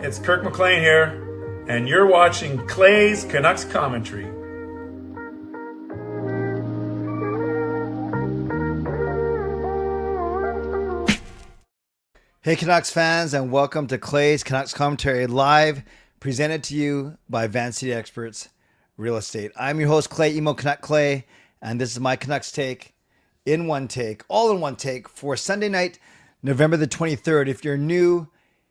it's Kirk McLean here, and you're watching Clay's Canucks Commentary. Hey Canucks fans, and welcome to Clay's Canucks Commentary live, presented to you by Van City Experts Real Estate. I'm your host, Clay, Emo Canuck Clay, and this is my Canucks take in one take, all in one take for Sunday night, November the 23rd. If you're new,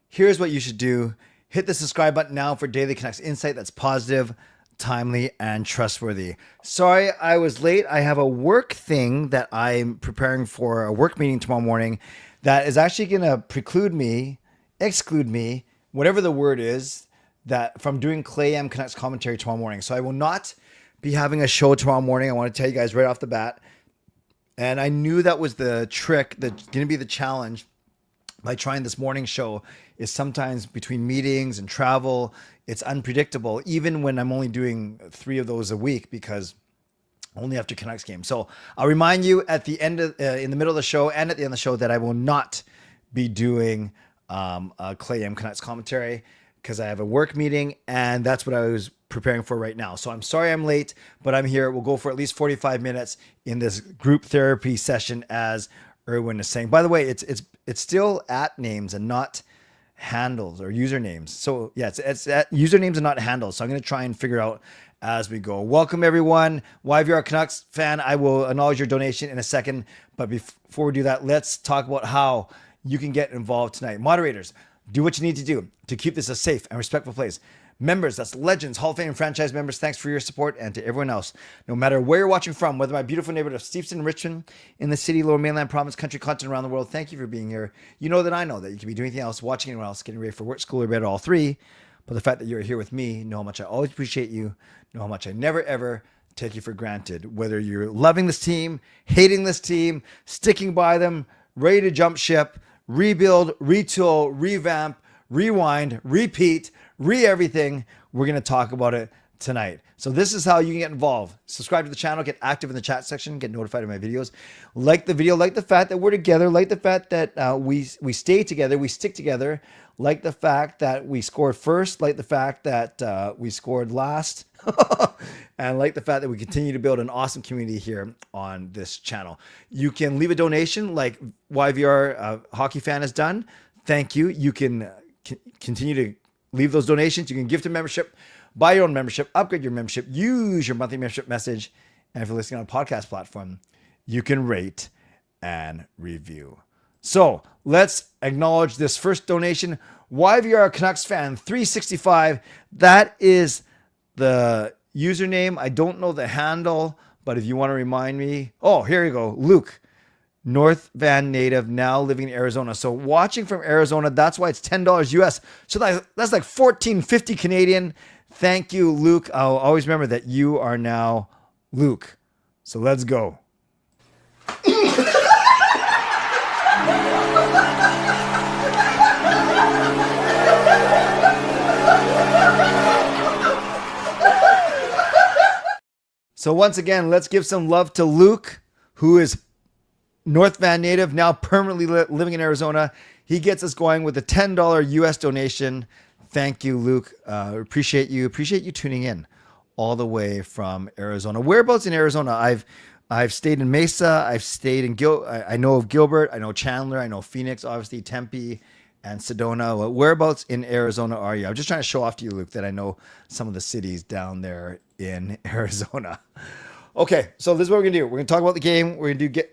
here's what you should do. Hit the subscribe button now for daily Canucks insight that's positive, timely, and trustworthy. Sorry I was late. I have a work thing that I'm preparing for, a work meeting tomorrow morning that is actually going to exclude me, whatever the word is, that from doing Clay M Canucks commentary tomorrow morning. So I will not be having a show tomorrow morning. I want to tell you guys right off the bat. And I knew that was the trick, that's going to be the challenge by trying this morning show, is sometimes between meetings and travel, it's unpredictable, even when I'm only doing 3 of those a week, because only after Canucks game. So I'll remind you at the end of, in the middle of the show and at the end of the show, that I will not be doing a Clay M Canucks commentary because I have a work meeting, and that's what I was preparing for right now. So I'm sorry I'm late, but I'm here. We'll go for at least 45 minutes in this group therapy session, as Yrvin is saying. By the way, it's still at names and not handles or usernames. So yeah, it's at usernames and not handles. So I'm going to try and figure out as we go. Welcome everyone. Why, if you're a Canucks fan, I will acknowledge your donation in a second. But before we do that, let's talk about how you can get involved tonight. Moderators, do what you need to do to keep this a safe and respectful place. Members, that's legends, Hall of Fame franchise members, thanks for your support. And to everyone else, no matter where you're watching from, whether my beautiful neighborhood of Steveston, Richmond, in the city, Lower Mainland, province, country, continent, around the world, thank you for being here. You know that I know that you could be doing anything else, watching anyone else, getting ready for work, school, or bed, all 3. But the fact that you're here with me, know how much I always appreciate you, know how much I never, ever take you for granted. Whether you're loving this team, hating this team, sticking by them, ready to jump ship, rebuild, retool, revamp, rewind, repeat, everything, we're going to talk about it tonight. So this is how you can get involved. Subscribe to the channel, get active in the chat section, get notified of my videos. Like the video, like the fact that we're together, like the fact that we stay together, we stick together, like the fact that we scored first, like the fact that we scored last, and like the fact that we continue to build an awesome community here on this channel. You can leave a donation like YVR Hockey Fan has done. Thank you. You can continue to leave those donations. You can gift a membership, buy your own membership, upgrade your membership, use your monthly membership message. And if you're listening on a podcast platform, you can rate and review. So let's acknowledge this first donation. YVR Canucks fan 365. That is the username. I don't know the handle, but if you want to remind me. Oh, here you go. Luke, North Van native, now living in Arizona. So watching from Arizona, that's why it's $10 US. So that's like $14.50 Canadian. Thank you, Luke. I'll always remember that you are now Luke. So let's go. So once again, let's give some love to Luke, who is North Van native, now permanently living in Arizona. He gets us going with a $10 US donation. Thank you, Luke. Appreciate you. Appreciate you tuning in all the way from Arizona. Whereabouts in Arizona? I've stayed in Mesa. I've stayed in I know of Gilbert. I know Chandler. I know Phoenix, obviously Tempe and Sedona. Whereabouts in Arizona are you? I'm just trying to show off to you, Luke, that I know some of the cities down there in Arizona. Okay, so this is what we're going to do. We're going to talk about the game. We're going to do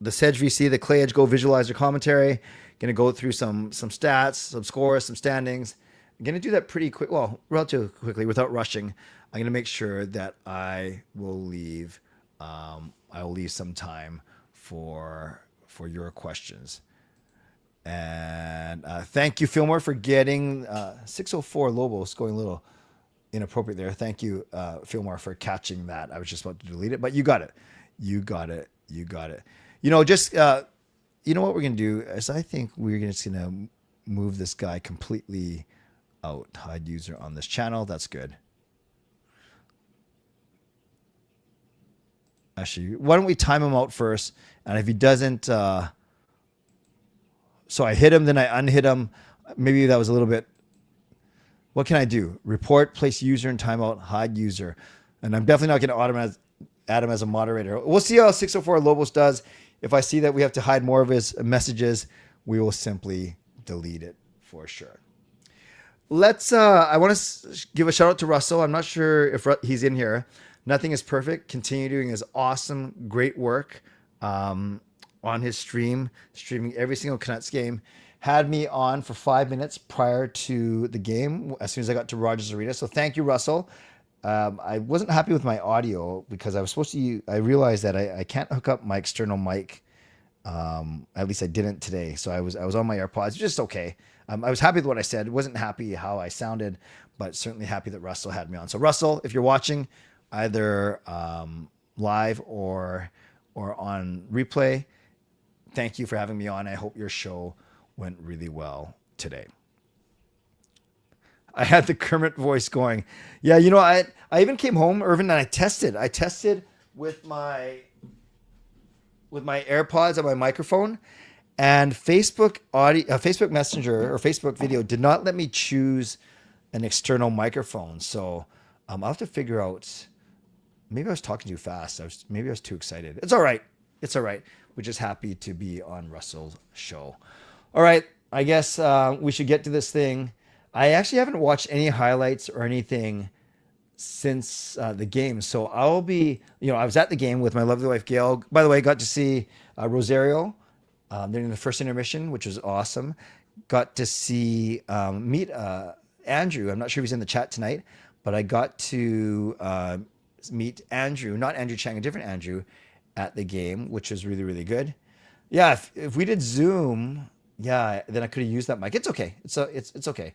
the Sedge VC, the Clay Edge Go Visualizer commentary. Going to go through some stats, some scores, some standings. I'm going to do that pretty quick, well, relatively quickly without rushing. I'm going to make sure that I will leave some time for your questions. And thank you, Fillmore, for getting 604 Lobos going a little inappropriate there. Thank you, Fillmore, for catching that. I was just about to delete it, but you got it. You got it. You know, just you know what we're gonna do is I think we're just gonna move this guy completely out. Hide user on this channel. That's good. Actually, why don't we time him out first? And if he doesn't, so I hit him, then I unhit him. maybe that was a little bit. What can I do? Report, place user in timeout, hide user. And I'm definitely not going to add him as a moderator. We'll see how 604 Lobos does. If I see that we have to hide more of his messages, we will simply delete it for sure. I want to give a shout out to Russell. I'm not sure if he's in here. Nothing is perfect. Continue doing his awesome, great work on his streaming every single Canucks game. Had me on for 5 minutes prior to the game as soon as I got to Rogers Arena. So thank you, Russell. I wasn't happy with my audio because I was supposed to. I realized that I can't hook up my external mic. At least I didn't today. So I was on my AirPods. Just okay. I was happy with what I said. Wasn't happy how I sounded, but certainly happy that Russell had me on. So Russell, if you're watching, either live or on replay, thank you for having me on. I hope your show went really well today. I had the Kermit voice going. Yeah, I even came home, Irvin, and I tested. I tested with my AirPods on my microphone, and Facebook Messenger or Facebook Video did not let me choose an external microphone. So I'll have to figure out. Maybe I was talking too fast. Maybe I was too excited. It's all right. It's all right. We're just happy to be on Russell's show. All right. I guess we should get to this thing. I actually haven't watched any highlights or anything since the game. So I'll be, I was at the game with my lovely wife, Gail. By the way, got to see Rosario during the first intermission, which was awesome. Got to meet Andrew. I'm not sure if he's in the chat tonight, but I got to meet Andrew, not Andrew Chang, a different Andrew at the game, which was really, really good. Yeah. If we did Zoom, yeah, then I could have used that mic. It's okay. It's okay.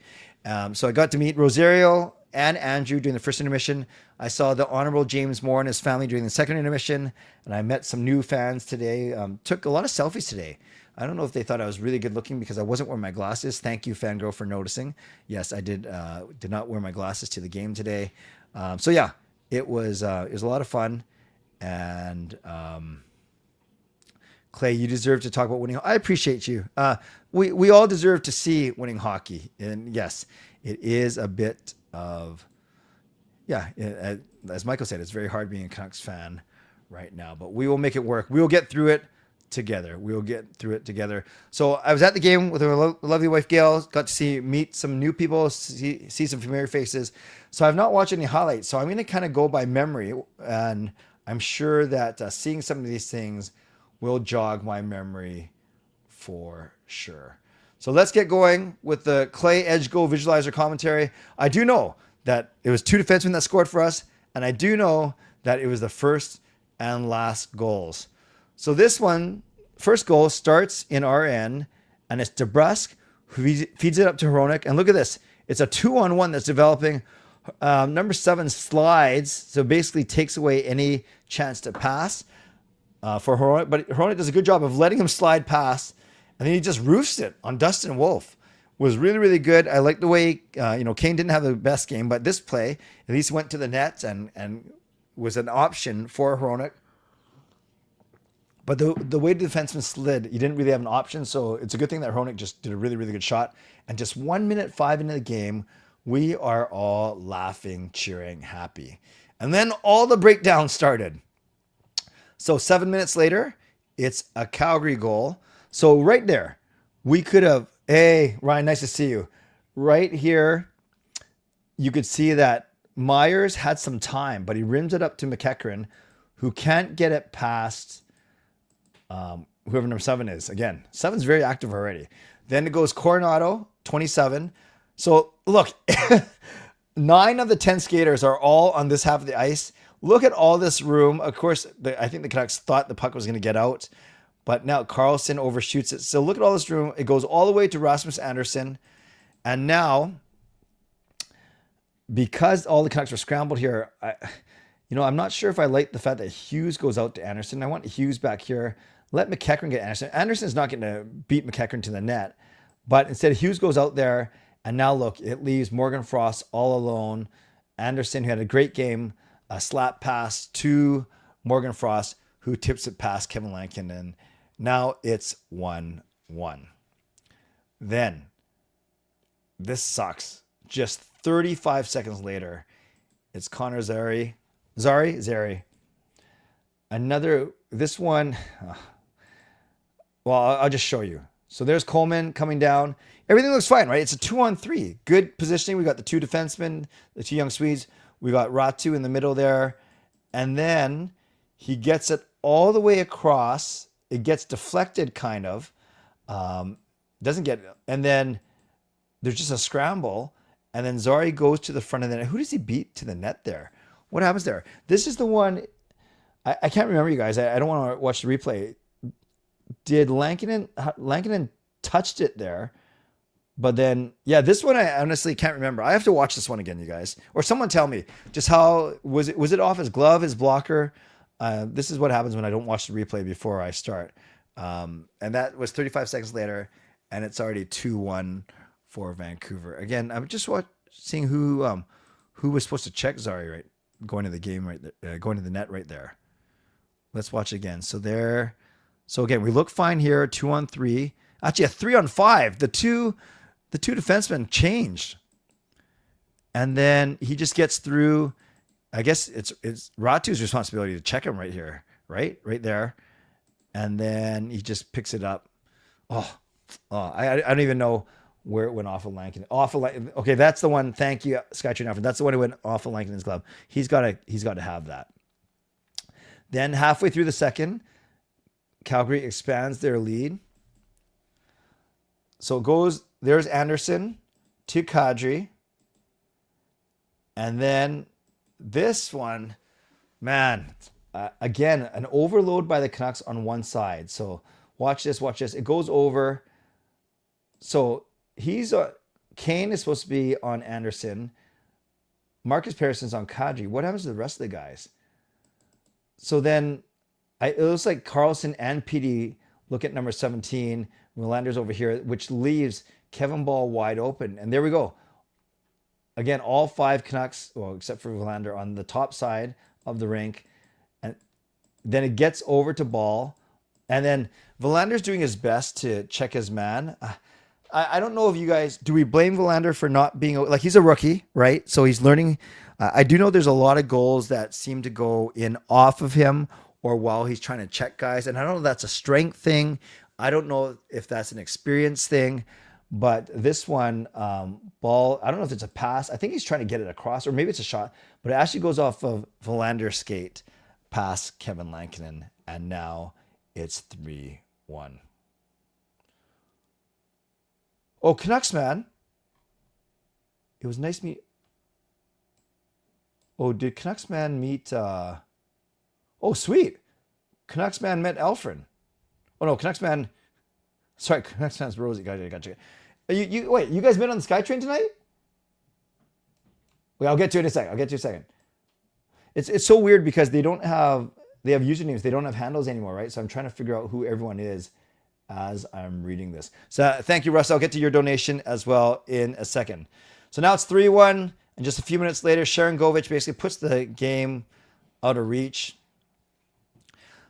So I got to meet Rosario and Andrew during the first intermission. I saw the Honorable James Moore and his family during the second intermission, and I met some new fans today. Took a lot of selfies today. I don't know if they thought I was really good looking because I wasn't wearing my glasses. Thank you, Fangirl, for noticing. Yes, I did not wear my glasses to the game today. So yeah, it was a lot of fun, and Clay, you deserve to talk about winning. I appreciate you. We all deserve to see winning hockey. And yes, it is a bit of, as Michael said, it's very hard being a Canucks fan right now, but we will make it work. We will get through it together. So I was at the game with our lovely wife, Gail, got to meet some new people, see some familiar faces. So I've not watched any highlights. So I'm going to kind of go by memory, and I'm sure that seeing some of these things will jog my memory for sure. So let's get going with the Clay Edge Goal Visualizer commentary. I do know that it was two defensemen that scored for us, and I do know that it was the first and last goals. So this one, first goal, starts in our end, and it's DeBrusk who feeds it up to Hronek. And look at this. It's a 2-on-1 that's developing. Number 7 slides, so basically takes away any chance to pass for Hronek. But Hronek does a good job of letting him slide past, and then he just roofs it on Dustin Wolf. Was really, really good. I like the way, Kane didn't have the best game, but this play at least went to the net and was an option for Hronek. But the way the defenseman slid, you didn't really have an option. So it's a good thing that Hronek just did a really, really good shot. And just 1 minute 5 into the game, we are all laughing, cheering, happy. And then all the breakdown started. So 7 minutes later, it's a Calgary goal. So right there, we could have, hey, Ryan, nice to see you. Right here, you could see that Myers had some time, but he rims it up to McEachran, who can't get it past whoever number 7 is. Again, 7's very active already. Then it goes Coronado, 27. So look, 9 of the 10 skaters are all on this half of the ice. Look at all this room. Of course, I think the Canucks thought the puck was going to get out, but now Carlson overshoots it. So look at all this room. It goes all the way to Rasmus Andersson. And now, because all the Canucks were scrambled here, I'm not sure if I like the fact that Hughes goes out to Andersson. I want Hughes back here. Let McEachran get Andersson. Andersson's not going to beat McEachran to the net, but instead Hughes goes out there, and now look, it leaves Morgan Frost all alone. Andersson, who had a great game, a slap pass to Morgan Frost, who tips it past Kevin Lankin, and now it's 1-1. Then this sucks. Just 35 seconds later, it's Connor Zary. This one, well, I'll just show you. So there's Coleman coming down. Everything looks fine, right? It's a 2-on-3. Good positioning. We got the two defensemen, the two young Swedes. We got Ratu in the middle there. And then he gets it all the way across. It gets deflected kind of. Doesn't get it. And then there's just a scramble. And then Zary goes to the front of the net. Who does he beat to the net there? What happens there? This is the one. I can't remember, you guys. I don't want to watch the replay. Did Lankinen touched it there? But then, yeah, this one I honestly can't remember. I have to watch this one again, you guys. Or someone tell me just how was it off his glove, his blocker? This is what happens when I don't watch the replay before I start. And that was 35 seconds later, and it's already 2-1 for Vancouver. Again, I'm just seeing who was supposed to check Zary right going to the game right there, going to the net right there. Let's watch again. So again, we look fine here, 2-on-3. Actually, a 3-on-5. The two defensemen changed. And then he just gets through. I guess it's Ratu's responsibility to check him right here, right there. And then he just picks it up. I don't even know where it went off of Lankin. Okay, that's the one. Thank you, Skytrain Alfred. That's the one who went off of Lankin's glove. He's got to have that. Then halfway through the second, Calgary expands their lead. So it goes, there's Anderson to Kadri. And then this one, man, again, an overload by the Canucks on one side. So watch this. It goes over. So Kane is supposed to be on Anderson. Marcus Patterson's on Kadri. What happens to the rest of the guys? So then it looks like Carlson and PD look at number 17. Verlander's over here, which leaves Kevin Ball wide open. And there we go. Again, all five Canucks, well, except for Verlander, on the top side of the rink. And then it gets over to Ball. And then Verlander's doing his best to check his man. I don't know if you guys, do we blame Verlander for not being, like, he's a rookie, right? So he's learning. I do know there's a lot of goals that seem to go in off of him or while he's trying to check guys. And I don't know if that's a strength thing. I don't know if that's an experience thing. But this one, Ball, I don't know if it's a pass. I think he's trying to get it across, or maybe it's a shot. But it actually goes off of Verlander's skate past Kevin Lankinen. And now it's 3-1. Oh, Canucks, man. It was nice meet. Oh, did Canucks man meet... Oh, sweet. Canucks man met Alfred. Oh, no, Canucks man... Sorry, Canucks man's Rosie. Gotcha. Wait, you guys been on the SkyTrain tonight? Wait, I'll get to it in a second. It's so weird because they have usernames. They don't have handles anymore, right? So I'm trying to figure out who everyone is as I'm reading this. So thank you, Russ. I'll get to your donation as well in a second. So now it's 3-1. And just a few minutes later, Sharon Govich basically puts the game out of reach.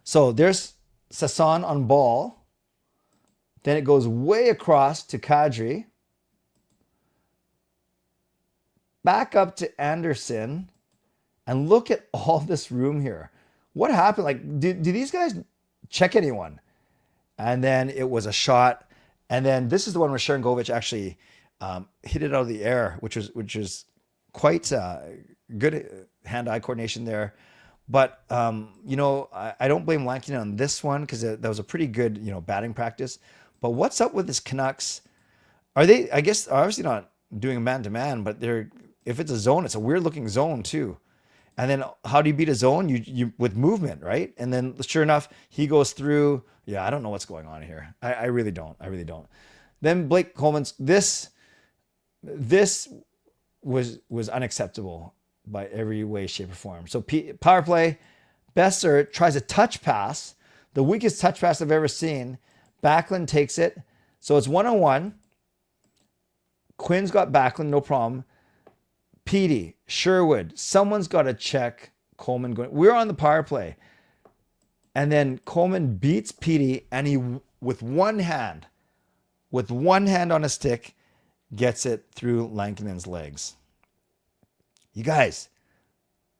So there's Sasson on Ball. Then it goes way across to Kadri. Back up to Anderson. And look at all this room here. What happened? Like, do these guys check anyone? And then it was a shot. And then this is the one where Sharon Govich actually hit it out of the air, which was quite good hand-eye coordination there. But, I don't blame Lankinen on this one because that was a pretty good, batting practice. But what's up with this Canucks? Are they, I guess, obviously not doing a man-to-man, but if it's a zone, it's a weird-looking zone too. And then how do you beat a zone? You with movement, right? And then sure enough, he goes through. Yeah, I don't know what's going on here. I really don't. Then Blake Coleman's, this was unacceptable by every way, shape, or form. So power play, Besser tries a touch pass, the weakest touch pass I've ever seen. Backlund takes it. So it's 1-on-1. Quinn's got Backlund, no problem. Petey, Sherwood, someone's got to check Coleman going. We're on the power play. And then Coleman beats Petey, and he, with one hand on a stick, gets it through Lankinen's legs. You guys,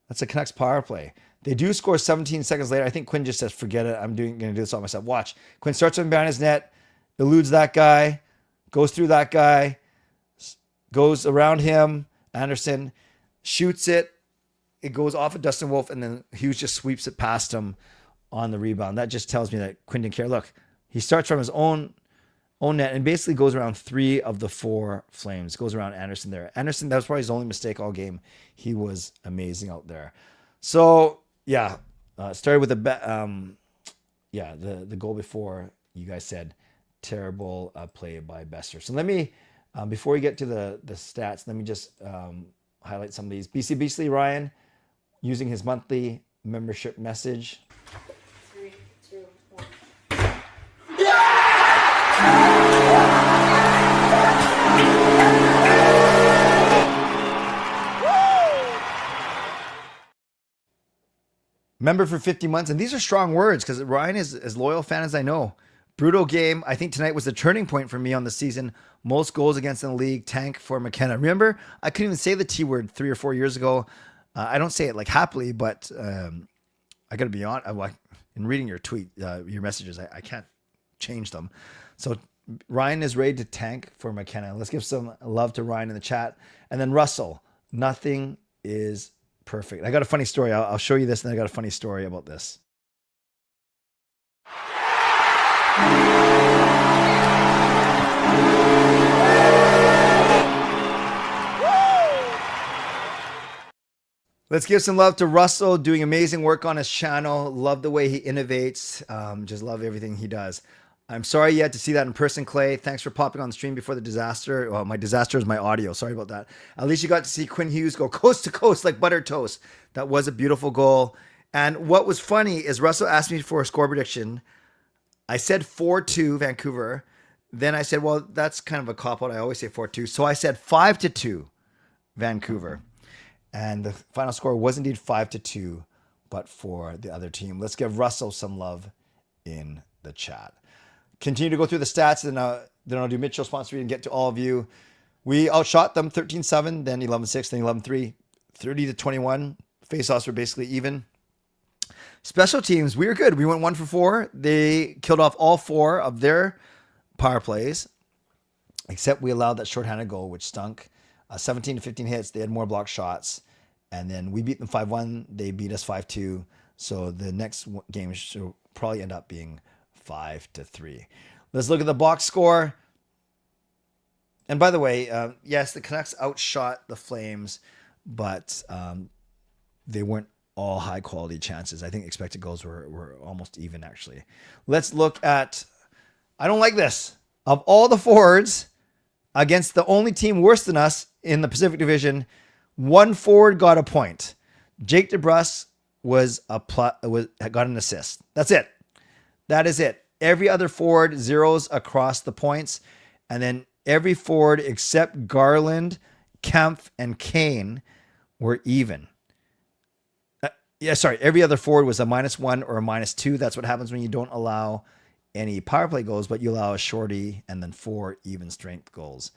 that's a Canucks power play. They do score 17 seconds later. I think Quinn just says, forget it. I'm going to do this all myself. Watch. Quinn starts from behind his net, eludes that guy, goes through that guy, goes around him. Anderson shoots it. It goes off of Dustin Wolf, and then Hughes just sweeps it past him on the rebound. That just tells me that Quinn didn't care. Look, he starts from his own net and basically goes around 3 of the 4 Flames. Goes around Anderson there. Anderson, that was probably his only mistake all game. He was amazing out there. So, yeah, started with the goal before. You guys said terrible play by Besser. So let me, before we get to the stats, let me just highlight some of these. BC Beasley Ryan using his monthly membership message. 3, 2, 1. Member for 50 months. And these are strong words because Ryan is as loyal fan as I know. Brutal game. I think tonight was the turning point for me on the season. Most goals against in the league. Tank for McKenna. Remember, I couldn't even say the T word 3 or 4 years ago. I don't say it like happily, but I got to be honest. In reading your tweet, your messages, I can't change them. So Ryan is ready to tank for McKenna. Let's give some love to Ryan in the chat. And then Russell, nothing is perfect. I got a funny story. I'll show you this, and I got a funny story about this. Let's give some love to Russell, doing amazing work on his channel. Love the way he innovates. Just love everything he does. I'm sorry you had to see that in person, Clay. Thanks for popping on the stream before the disaster. Well, my disaster is my audio. Sorry about that. At least you got to see Quinn Hughes go coast to coast like buttered toast. That was a beautiful goal. And what was funny is Russell asked me for a score prediction. I said 4-2 Vancouver. Then I said, well, that's kind of a cop-out. I always say 4-2. So I said 5-2 Vancouver. And the final score was indeed 5-2, but for the other team. Let's give Russell some love in the chat. Continue to go through the stats, and then I'll do Mitchell sponsor and get to all of you. We outshot them 13-7, then 11-6, then 11-3, 30-21. Face-offs were basically even. Special teams, we were good. We went 1 for 4. They killed off all 4 of their power plays, except we allowed that shorthanded goal, which stunk. 17-15 hits. They had more block shots. And then we beat them 5-1. They beat us 5-2. So the next game should probably end up being 5-3. Let's look at the box score. And by the way, yes, the Canucks outshot the Flames, but they weren't all high quality chances. I think expected goals were almost even, actually. Let's look at, I don't like this. Of all the forwards against the only team worse than us in the Pacific Division, 1 forward got a point. Jake DeBrusk got an assist. That's it. That is it. Every other forward zeros across the points. And then every forward except Garland, Kempf, and Kane were even. Every other forward was a -1 or a -2. That's what happens when you don't allow any power play goals, but you allow a shorty and then 4 even strength goals.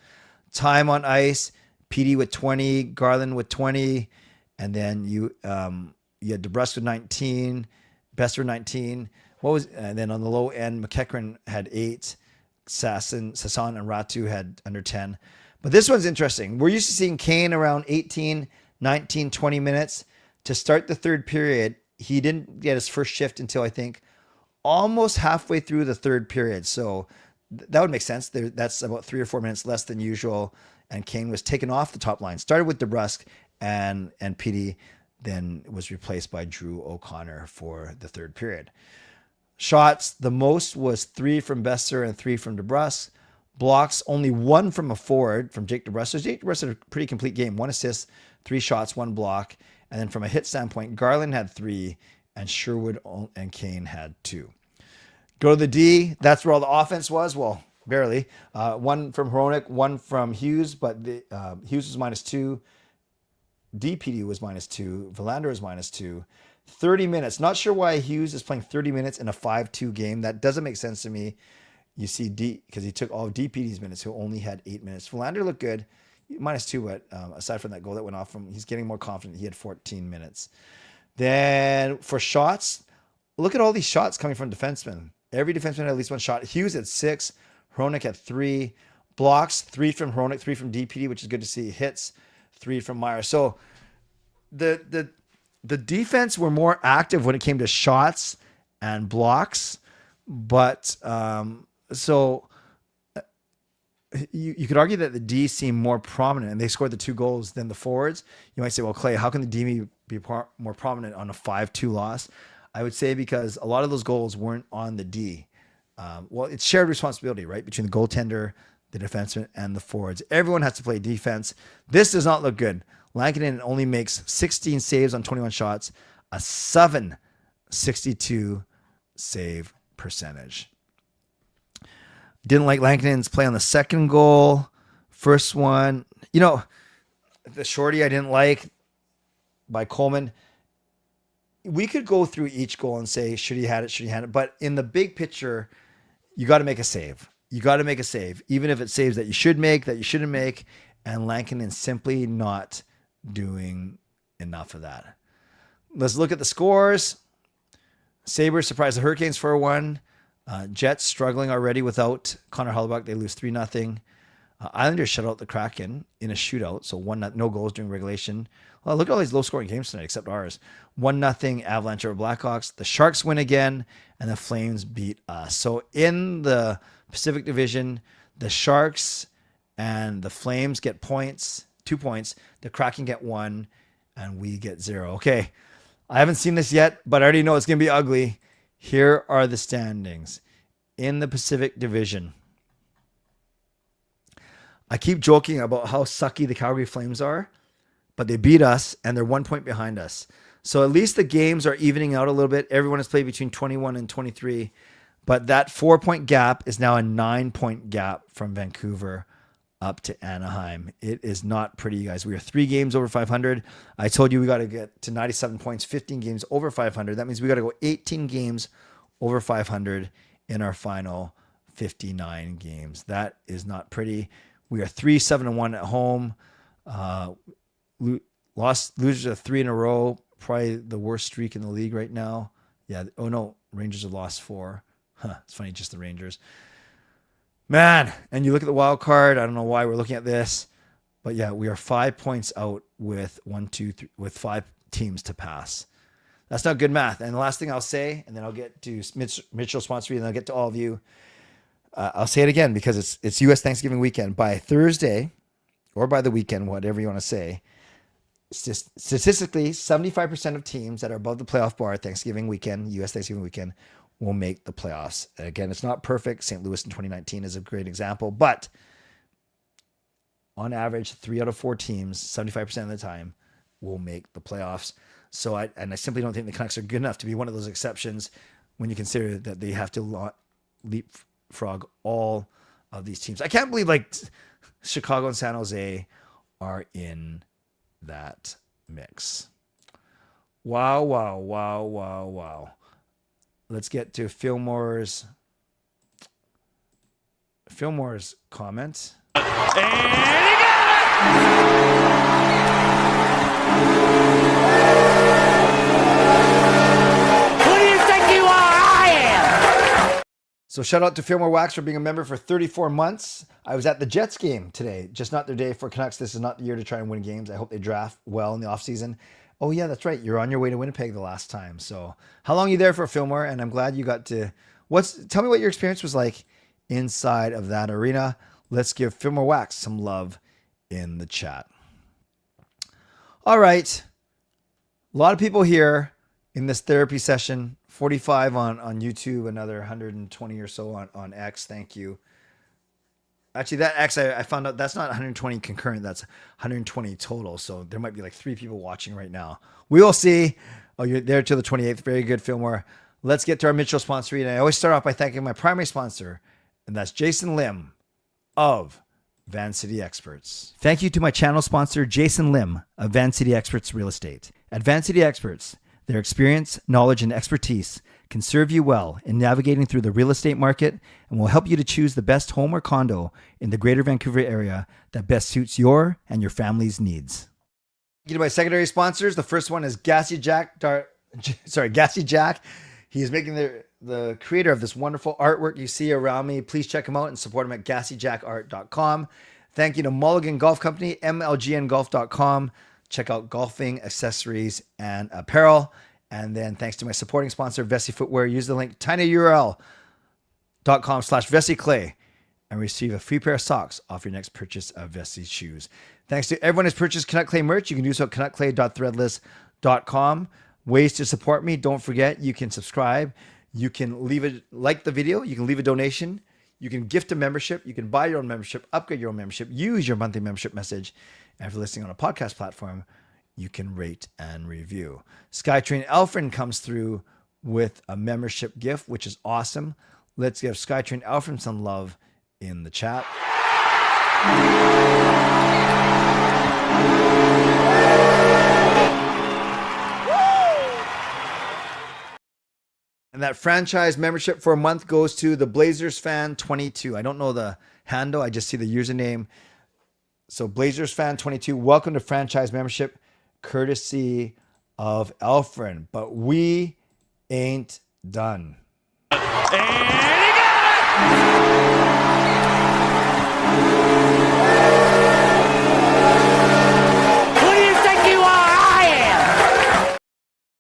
Time on ice, PD with 20, Garland with 20, and then you had DeBrusk with 19, Besser 19. And then on the low end, McEachran had 8, Sasson and Ratu had under 10. But this one's interesting. We're used to seeing Kane around 18, 19, 20 minutes. To start the third period, he didn't get his first shift until, I think, almost halfway through the third period. So that would make sense. That's about 3 or 4 minutes less than usual. And Kane was taken off the top line. Started with DeBrusk and PD, then was replaced by Drew O'Connor for the third period. Shots, the most was 3 from Besser and 3 from DeBrusk. Blocks, only 1 from a forward, from Jake DeBrusk. So Jake DeBrusk had a pretty complete game. 1 assist, 3 shots, 1 block. And then from a hit standpoint, Garland had 3, and Sherwood and Kane had 2. Go to the D. That's where all the offense was. Well, barely. 1 from Hronik, 1 from Hughes, but Hughes was -2. DPD was -2. Bovenlander was -2. 30 minutes. Not sure why Hughes is playing 30 minutes in a 5-2 game. That doesn't make sense to me. You see because he took all of DPD's minutes, who only had 8 minutes. Bovenlander looked good, -2, but aside from that goal that went off from, he's getting more confident. He had 14 minutes. Then for shots, look at all these shots coming from defensemen. Every defenseman had at least one shot. Hughes had 6, Hronek had 3, blocks 3 from Hronek, 3 from DPD, which is good to see. Hits 3 from Meyer. So the defense were more active when it came to shots and blocks, but you could argue that the D seemed more prominent, and they scored the 2 goals than the forwards. You might say, well, Clay, how can the D be more prominent on a 5-2 loss? I would say because a lot of those goals weren't on the D. Well, it's shared responsibility, right, between the goaltender, the defenseman, and the forwards. Everyone has to play defense. This does not look good. Lankinen only makes 16 saves on 21 shots, a 762 save percentage. Didn't like Lankinen's play on the second goal. First one, the shorty I didn't like by Coleman. We could go through each goal and say, should he had it? But in the big picture, you got to make a save. You got to make a save, even if it's saves that you should make, that you shouldn't make. And Lankinen simply not doing enough of that. Let's look at the scores. Sabres surprised the Hurricanes 4-1. Jets struggling already without Connor Hellebuyck. They lose 3-0. Islanders shut out the Kraken in a shootout. So 1-0, no goals during regulation. Well, look at all these low-scoring games tonight, except ours. 1-0 Avalanche over Blackhawks. The Sharks win again, and the Flames beat us. So in the Pacific Division, the Sharks and the Flames get 2 points. The Kraken get 1, and we get 0. Okay, I haven't seen this yet, but I already know it's going to be ugly. Here are the standings in the Pacific Division. I keep joking about how sucky the Calgary Flames are, but they beat us and they're 1 point behind us. So at least the games are evening out a little bit. Everyone has played between 21 and 23, but that 4-point gap is now a 9-point gap from Vancouver up to Anaheim. It is not pretty, you guys. We are 3 games over 500. I told you we got to get to 97 points, 15 games over 500. That means we got to go 18 games over 500 in our final 59 games. That is not pretty. We are 3-7-1 at home. Losers are 3 in a row. Probably the worst streak in the league right now. Yeah. Oh no, Rangers have lost 4. It's funny, just the Rangers. Man, and you look at the wild card. I don't know why we're looking at this, but yeah, we are 5 points out with 5 teams to pass. That's not good math. And the last thing I'll say, and then I'll get to Mitchell sponsor, and then I'll get to all of you. I'll say it again because it's U.S. Thanksgiving weekend. By Thursday, or by the weekend, whatever you want to say, statistically, 75% of teams that are above the playoff bar Thanksgiving weekend, U.S. Thanksgiving weekend, will make the playoffs. Again, it's not perfect. St. Louis in 2019 is a great example, but on average, 3 out of 4 teams, 75% of the time, will make the playoffs. So I simply don't think the Canucks are good enough to be one of those exceptions when you consider that they have to leapfrog all of these teams. I can't believe Chicago and San Jose are in that mix. Wow. Let's get to Fillmore's comment. And he got it! Who do you think you are? I am! So shout out to Fillmore Wax for being a member for 34 months. I was at the Jets game today, just not their day for Canucks. This is not the year to try and win games. I hope they draft well in the offseason. Oh, yeah, that's right. You're on your way to Winnipeg the last time. So how long are you there for, Fillmore? And I'm glad you got to... Tell me what your experience was like inside of that arena. Let's give Fillmore Wax some love in the chat. All right. A lot of people here in this therapy session. 45 on YouTube, another 120 or so on X. Thank you. Actually, that X, I found out that's not 120 concurrent. That's 120 total. So there might be 3 people watching right now. We will see. Oh, you're there till the 28th. Very good, Fillmore. Let's get to our Mitchell sponsor. And I always start off by thanking my primary sponsor, and that's Jason Lim of Van City Experts. Thank you to my channel sponsor, Jason Lim of Van City Experts Real Estate. At Van City Experts, their experience, knowledge, and expertise can serve you well in navigating through the real estate market and will help you to choose the best home or condo in the Greater Vancouver area that best suits your and your family's needs. Thank you to my secondary sponsors. The first one is Gassy Jack. Gassy Jack. He is making the creator of this wonderful artwork you see around me. Please check him out and support him at GassyJackArt.com. Thank you to Mulligan Golf Company, MLGNGolf.com. Check out golfing, accessories, and apparel. And then thanks to my supporting sponsor, Vessi Footwear. Use the link tinyurl.com/VessiClay and receive a free pair of socks off your next purchase of Vessi shoes. Thanks to everyone who's purchased Canuck Clay merch. You can do so at canuckclay.threadless.com. Ways to support me. Don't forget, you can subscribe. You can like the video. You can leave a donation. You can gift a membership. You can buy your own membership, upgrade your own membership, use your monthly membership message. And if you're listening on a podcast platform, you can rate and review. Skytrain Yrvin comes through with a membership gift, which is awesome. Let's give Skytrain Yrvin some love in the chat. And that franchise membership for a month goes to the Blazers fan 22. I don't know the handle. I just see the username. So Blazers fan 22, welcome to franchise membership, courtesy of Yrvin. But we ain't done. And he got it! Who do you think you are? I am!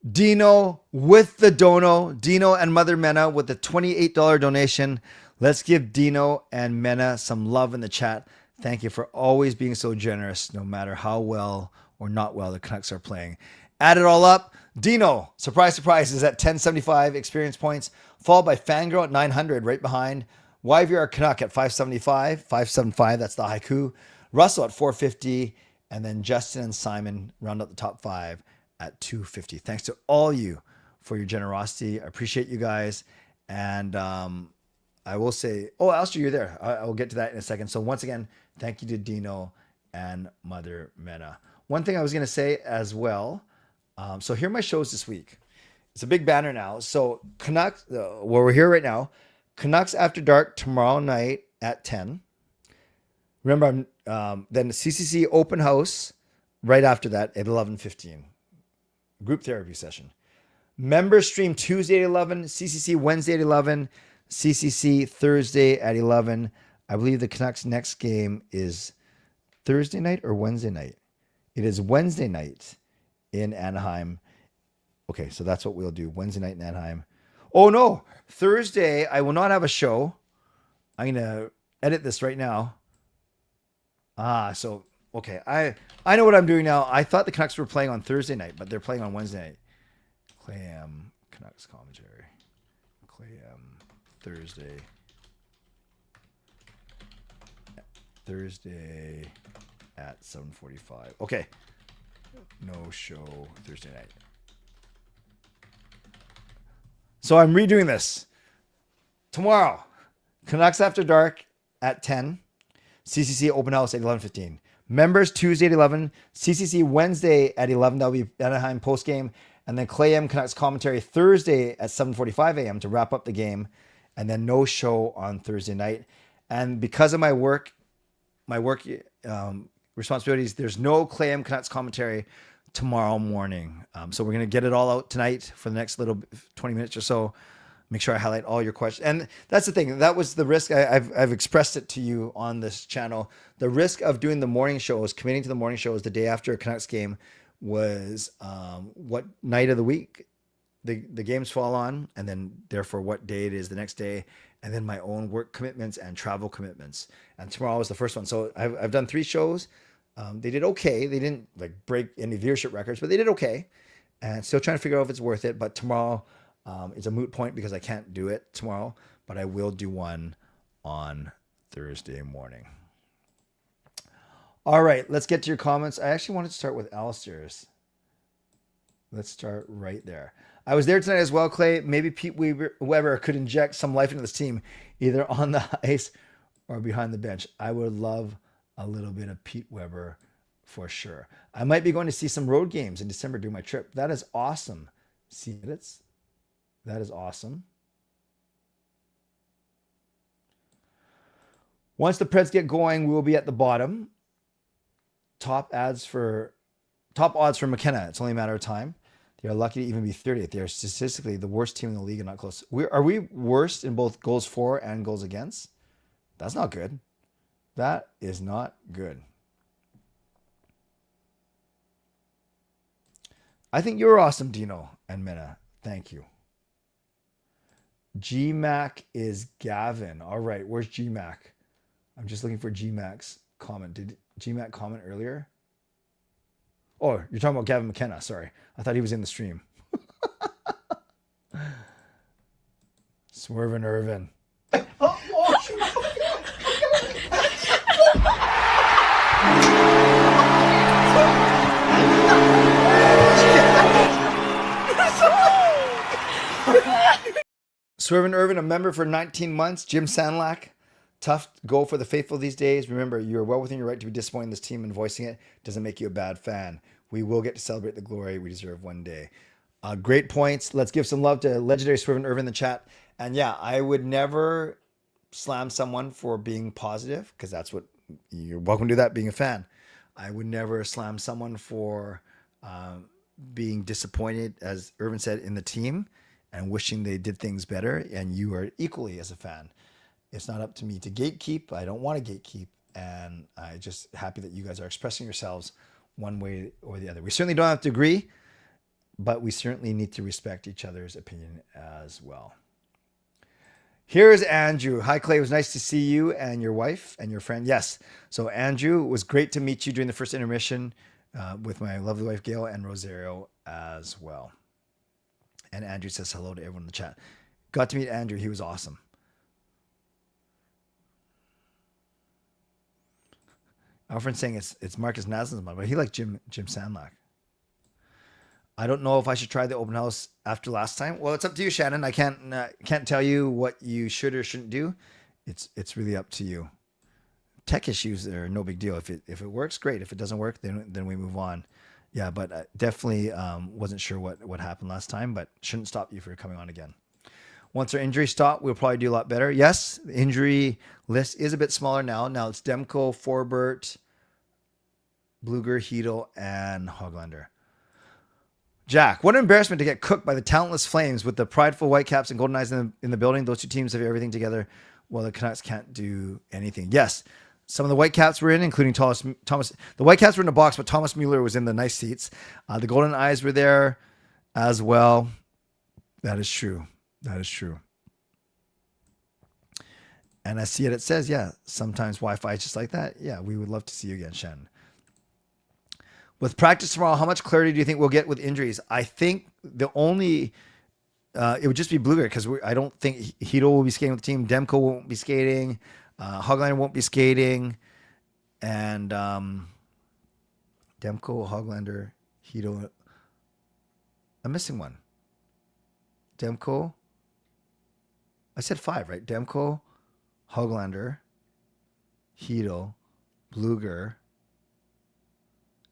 Dino with the dono. Dino and Mother Mena with the $28 donation. Let's give Dino and Mena some love in the chat. Thank you for always being so generous, no matter how well or not well the Canucks are playing. Add it all up. Dino, surprise, surprise, is at 1075 experience points, followed by Fangirl at 900, right behind. YVR Canuck at 575, that's the haiku. Russell at 450, and then Justin and Simon round out the top 5 at 250. Thanks to all you for your generosity. I appreciate you guys. And I will say, Alistair, you're there. I will get to that in a second. So once again, thank you to Dino and Mother Mena. One thing I was going to say as well. So here are my shows this week. It's a big banner now. So Canucks, where we're here right now, Canucks After Dark tomorrow night at 10. Remember, then the CCC Open House right after that at 11:15. Group therapy session. Member stream Tuesday at 11, CCC Wednesday at 11, CCC Thursday at 11. I believe the Canucks' next game is Thursday night or Wednesday night. It is Wednesday night in Anaheim. Okay, so that's what we'll do. Wednesday night in Anaheim. Oh, no. Thursday, I will not have a show. I'm going to edit this right now. Okay. I know what I'm doing now. I thought the Canucks were playing on Thursday night, but they're playing on Wednesday night. Clam Canucks commentary. Clam Thursday at 7:45. Okay. No show Thursday night. So I'm redoing this. Tomorrow, Canucks After Dark at 10. CCC Open House at 11:15. Members Tuesday at 11. CCC Wednesday at 11. That'll be Anaheim postgame. And then Clay M Canucks commentary Thursday at 7:45 a.m. to wrap up the game. And then no show on Thursday night. And because of my work responsibilities, there's no Clay M Canucks commentary tomorrow morning. So we're going to get it all out tonight for the next little 20 minutes or so. Make sure I highlight all your questions. And that's the thing. That was the risk. I've expressed it to you on this channel. The risk of doing the morning shows, committing to the morning shows the day after a Canucks game was what night of the week the games fall on, and then therefore what day it is the next day, and then my own work commitments and travel commitments. And tomorrow was the first one. So I've done 3 shows. They did okay. They didn't like break any viewership records, but they did okay. And still trying to figure out if it's worth it. But tomorrow is a moot point because I can't do it tomorrow, but I will do one on Thursday morning. All right, let's get to your comments. I actually wanted to start with Alistair's. Let's start right there. I was there tonight as well, Clay. Maybe Pete Weber could inject some life into this team, either on the ice or behind the bench. I would love a little bit of Pete Weber for sure. I might be going to see some road games in December during my trip. That is awesome. See edits. That is awesome. Once the Preds get going, we will be at the bottom. Top odds for McKenna. It's only a matter of time. They are lucky to even be 30th. They are statistically the worst team in the league and not close. Are we worst in both goals for and goals against? That's not good. That is not good. I think you're awesome, Dino and Minna. Thank you. GMAC is Gavin. All right, where's GMAC? I'm just looking for GMAC's comment. Did GMAC comment earlier? Oh, you're talking about Gavin McKenna. Sorry. I thought he was in the stream. Swervin Yrvin. Swervin Yrvin, a member for 19 months. Jim Sandlack. Tough goal for the faithful these days. Remember, you are well within your right to be disappointed in this team, and voicing it doesn't make you a bad fan. We will get to celebrate the glory we deserve one day. Great points. Let's give some love to legendary Swervin Yrvin in the chat. And yeah, I would never slam someone for being positive, because that's what you're welcome to do, that being a fan. I would never slam someone for being disappointed, as Yrvin said, in the team and wishing they did things better. And you are equally as a fan. It's not up to me to gatekeep. I don't want to gatekeep. And I'm just happy that you guys are expressing yourselves one way or the other. We certainly don't have to agree, but we certainly need to respect each other's opinion as well. Here's Andrew. Hi, Clay. It was nice to see you and your wife and your friend. Yes. So, Andrew, it was great to meet you during the first intermission with my lovely wife, Gail, and Rosario as well. And Andrew says hello to everyone in the chat. Got to meet Andrew. He was awesome. Our friend's saying it's Marcus Naslin's mom, but he liked Jim Sandlack. I don't know if I should try the open house after last time. Well, it's up to you, Shannon. I can't tell you what you should or shouldn't do. It's really up to you. Tech issues are no big deal. If it works, great. If it doesn't work, then we move on. Yeah, but I definitely wasn't sure what happened last time, but shouldn't stop you from coming on again. Once our injury stop, we'll probably do a lot better. Yes, the injury list is a bit smaller now. Now it's Demko, Forbert, Bluger, Hedel, and Hoglander. Jack, what an embarrassment to get cooked by the talentless Flames with the prideful Whitecaps and Golden Eyes in the building. Those two teams have everything together while the Canucks can't do anything. Yes, some of the Whitecaps were in, including Thomas. The Whitecaps were in the box, but Thomas Mueller was in the nice seats. The Golden Eyes were there as well. That is true. That is true. And I see it says, yeah, sometimes Wi-Fi is just like that. Yeah, we would love to see you again, Shannon. With practice tomorrow, how much clarity do you think we'll get with injuries? I think the only, it would just be Bluger, because I don't think Hedel will be skating with the team. Demko won't be skating. Hoglander won't be skating. And Demko, Hoglander, Hedel. I'm missing one. Demko. I said 5, right? Demko, Hoglander, Hedel, Bluger.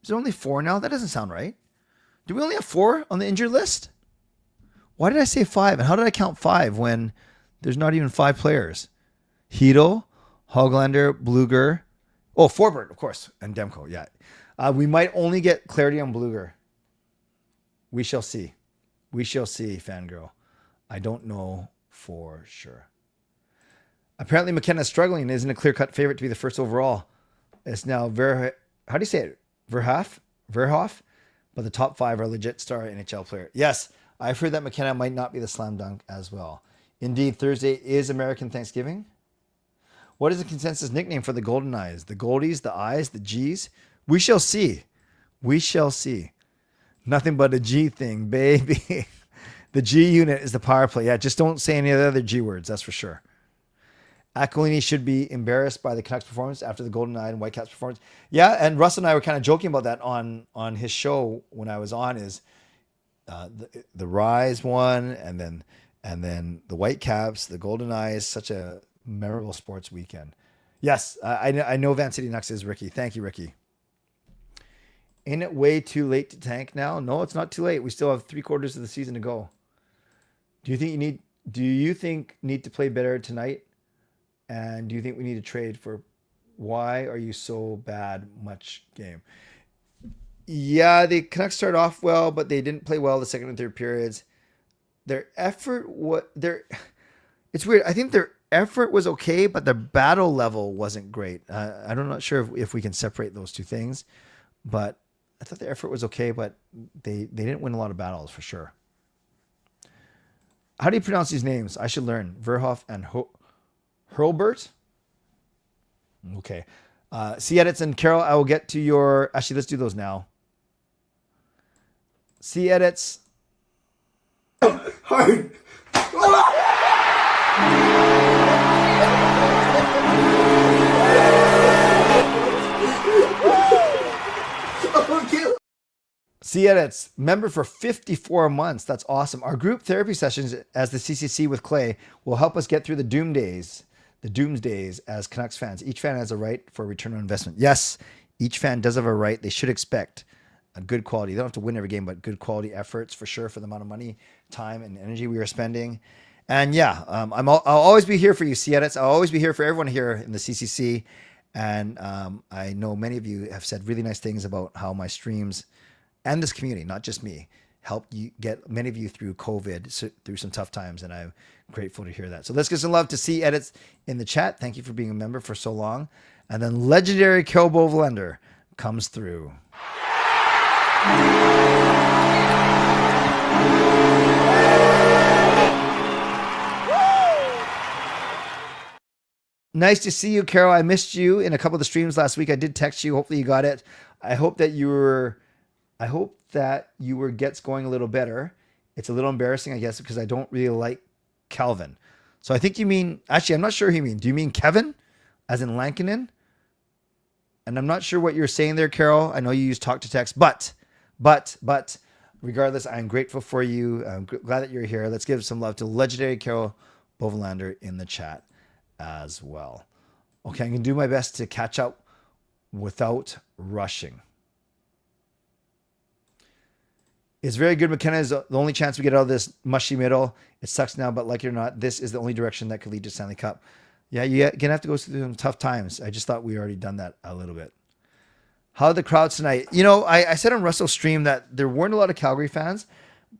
Is there only 4 now? That doesn't sound right. Do we only have 4 on the injured list? Why did I say 5? And how did I count 5 when there's not even 5 players? Hedel, Hoglander, Bluger. Oh, Forbert, of course. And Demko, yeah. We might only get clarity on Bluger. We shall see. We shall see, fangirl. I don't know for sure. Apparently McKenna is struggling and isn't a clear-cut favorite to be the first overall. It's now how do you say it? Verhoff, but the top 5 are legit star NHL player. Yes, I've heard that McKenna might not be the slam dunk as well. Indeed, Thursday is American Thanksgiving. What is the consensus nickname for the Golden Eyes? The Goldies, the Eyes, the G's? We shall see. We shall see. Nothing but a G thing, baby. The G unit is the power play. Yeah, just don't say any of the other G words, that's for sure. Aquilini should be embarrassed by the Canucks performance after the Golden Eye and Whitecaps performance. Yeah, and Russ and I were kind of joking about that on his show when I was on. Is the Rise one, and then the Whitecaps, the Golden Eyes, such a memorable sports weekend. Yes, I know Van City Nux is Ricky. Thank you, Ricky. Ain't it way too late to tank now? No, it's not too late. We still have 3/4 of the season to go. Do you think need to play better tonight? And do you think we need to trade for why are you so bad much game? Yeah, the Canucks started off well, but they didn't play well the second and third periods. Their effort it's weird. I think their effort was okay, but their battle level wasn't great. I'm not sure if we can separate those two things, but I thought the effort was okay, but they didn't win a lot of battles for sure. How do you pronounce these names? I should learn. Verhoff and Hurlbert. Okay. C edits and Carol, I will get to your. Actually, let's do those now. C edits. Hard. C edits, member for 54 months. That's awesome. Our group therapy sessions as the CCC with Clay will help us get through the doomsdays as Canucks fans. Each fan has a right for a return on investment. Yes, each fan does have a right. They should expect a good quality. They don't have to win every game, but good quality efforts for sure for the amount of money, time, and energy we are spending. And yeah, I'll always be here for you, C edits. I'll always be here for everyone here in the CCC. And I know many of you have said really nice things about how my streams and this community, not just me, helped you get many of you through COVID, through some tough times, and I'm grateful to hear that. So let's get some love to C edits in the chat. Thank you for being a member for so long. And then legendary Bovenlander comes through. Nice to see you, Carol. I missed you in a couple of the streams last week. I did text you. Hopefully you got it. I hope that your gets going a little better. It's a little embarrassing, I guess, because I don't really like Calvin. So I think you mean, actually, I'm not sure who you mean. Do you mean Kevin, as in Lankinen? And I'm not sure what you're saying there, Carol. I know you use talk to text, but regardless, I'm grateful for you. I'm glad that you're here. Let's give some love to legendary Carol Bovenlander in the chat as well. Okay, I'm going to do my best to catch up without rushing. It's very good. McKenna is the only chance we get out of this mushy middle. It sucks now, but like it or not, this is the only direction that could lead to Stanley Cup. Yeah, you're going to have to go through some tough times. I just thought we already done that a little bit. How are the crowds tonight? You know, I said on Russell's stream that there weren't a lot of Calgary fans,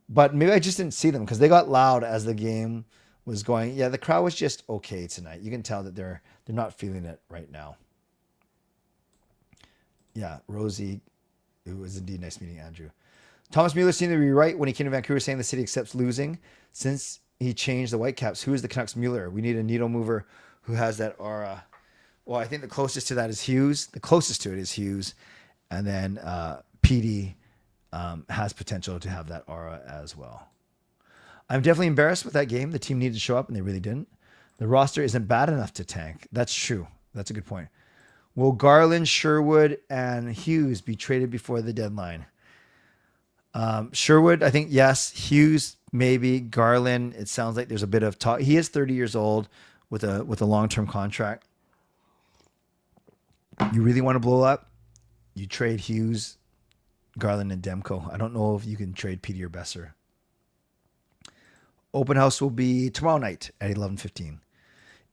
but maybe I just didn't see them because they got loud as the game was going. Yeah, the crowd was just okay tonight. You can tell that they're not feeling it right now. Yeah, Rosie, it was indeed nice meeting Andrew. Thomas Mueller seemed to be right when he came to Vancouver saying the city accepts losing. Since he changed the Whitecaps, who is the Canucks Mueller? We need a needle mover who has that aura. Well, I think the closest to that is Hughes. The closest to it is Hughes. And then PD has potential to have that aura as well. I'm definitely embarrassed with that game. The team needed to show up and they really didn't. The roster isn't bad enough to tank. That's true. That's a good point. Will Garland, Sherwood, and Hughes be traded before the deadline? Sherwood, I think yes. Hughes, maybe. Garland, it sounds like there's a bit of talk. He is 30 years old with a long-term contract. You really want to blow up? You trade Hughes, Garland, and Demko. I don't know if you can trade Petey or Besser. Open house will be tomorrow night at 11:15.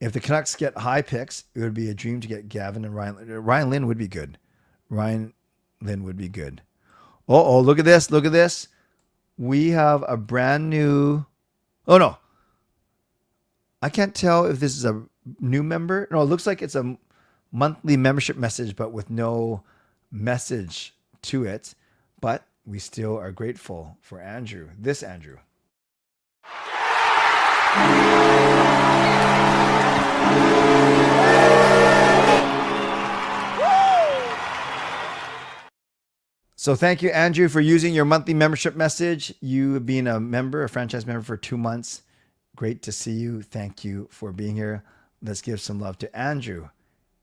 If the Canucks get high picks, it would be a dream to get Gavin and Ryan. Ryan Lynn would be good. Ryan Lynn would be good. Oh, look at this. Look at this. We have a brand new... Oh, no. I can't tell if this is a new member. No, it looks like it's a monthly membership message, but with no message to it. But we still are grateful for Andrew. This Andrew. So thank you, Andrew, for using your monthly membership message. You being a member, a franchise member for 2 months. Great to see you. Thank you for being here. Let's give some love to Andrew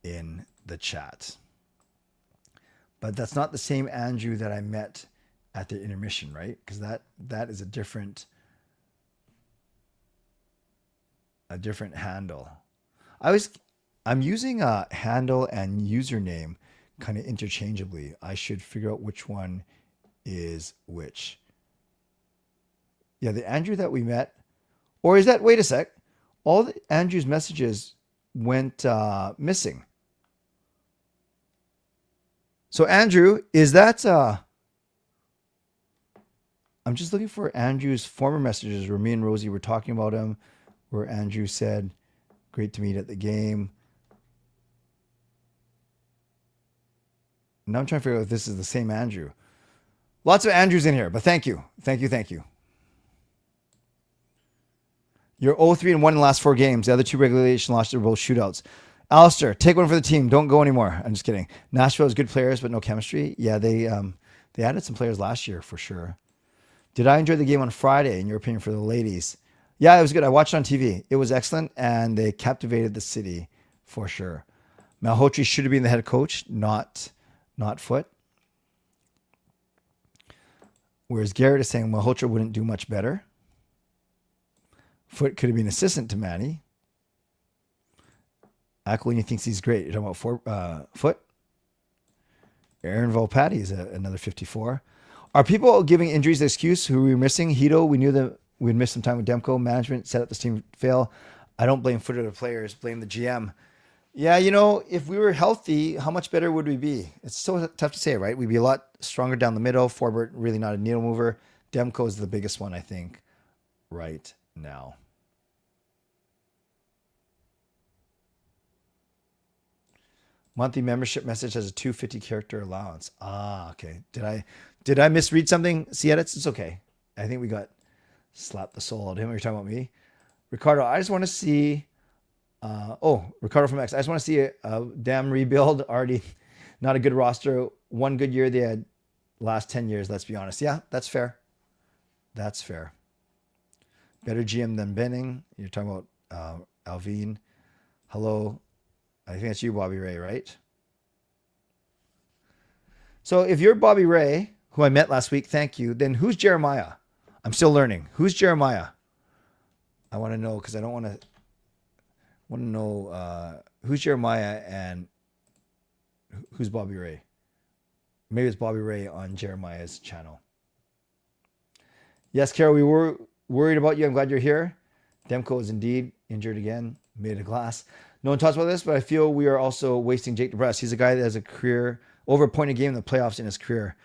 in the chat. But that's not the same Andrew that I met at the intermission, right? Because that is a different handle. I'm using a handle and username kind of interchangeably. I should figure out which one is which. Yeah, the Andrew that we met Or is that, wait a sec, all Andrew's messages went missing. So Andrew, is that, I'm just looking for Andrew's former messages where me and Rosie were talking about him, where Andrew said, great to meet at the game. Now I'm trying to figure out if this is the same Andrew. Lots of Andrews in here, but thank you. Thank you. You're 0-3-1 in the last 4 games. The other 2 regulation losses are both shootouts. Alistair, take one for the team. Don't go anymore. I'm just kidding. Nashville has good players, but no chemistry. Yeah, they added some players last year for sure. Did I enjoy the game on Friday, in your opinion, for the ladies? Yeah, it was good. I watched it on TV. It was excellent, and they captivated the city for sure. Malhotra should have been the head coach, not Foote. Whereas Garrett is saying Malhotra wouldn't do much better. Foote could have been assistant to Manny. Aquilini thinks he's great. You're talking about Foote? Aaron Volpatti is another 54. Are people giving injuries the excuse? Who we were missing? Hito, we knew that we'd missed some time with Demko. Management set up this team to fail. I don't blame Foote or the players. Blame the GM. Yeah, if we were healthy, how much better would we be? It's so tough to say, right? We'd be a lot stronger down the middle. Forbert, really not a needle mover. Demko is the biggest one, I think, right now. Monthly membership message has a 250 character allowance. Okay. Did I misread something? See edits? It's okay. I think we got slapped the soul out of him. Are you talking about me? Ricardo, I just want to see... Ricardo from X. I just want to see a damn rebuild. Already not a good roster. One good year they had last 10 years, let's be honest. Yeah, that's fair. That's fair. Better GM than Benning. You're talking about Alvin. Hello. I think that's you, Bobby Ray, right? So if you're Bobby Ray, who I met last week, thank you, then who's Jeremiah? I'm still learning. Who's Jeremiah? I want to know because I don't want to know who's Jeremiah and who's Bobby Ray. Maybe it's Bobby Ray on Jeremiah's channel. Yes, Carol, we were worried about you. I'm glad you're here. Demko is indeed injured again. Made of glass. No one talks about this, but I feel we are also wasting Jake DeBrusk. He's a guy that has a career, over a point a game in the playoffs in his career.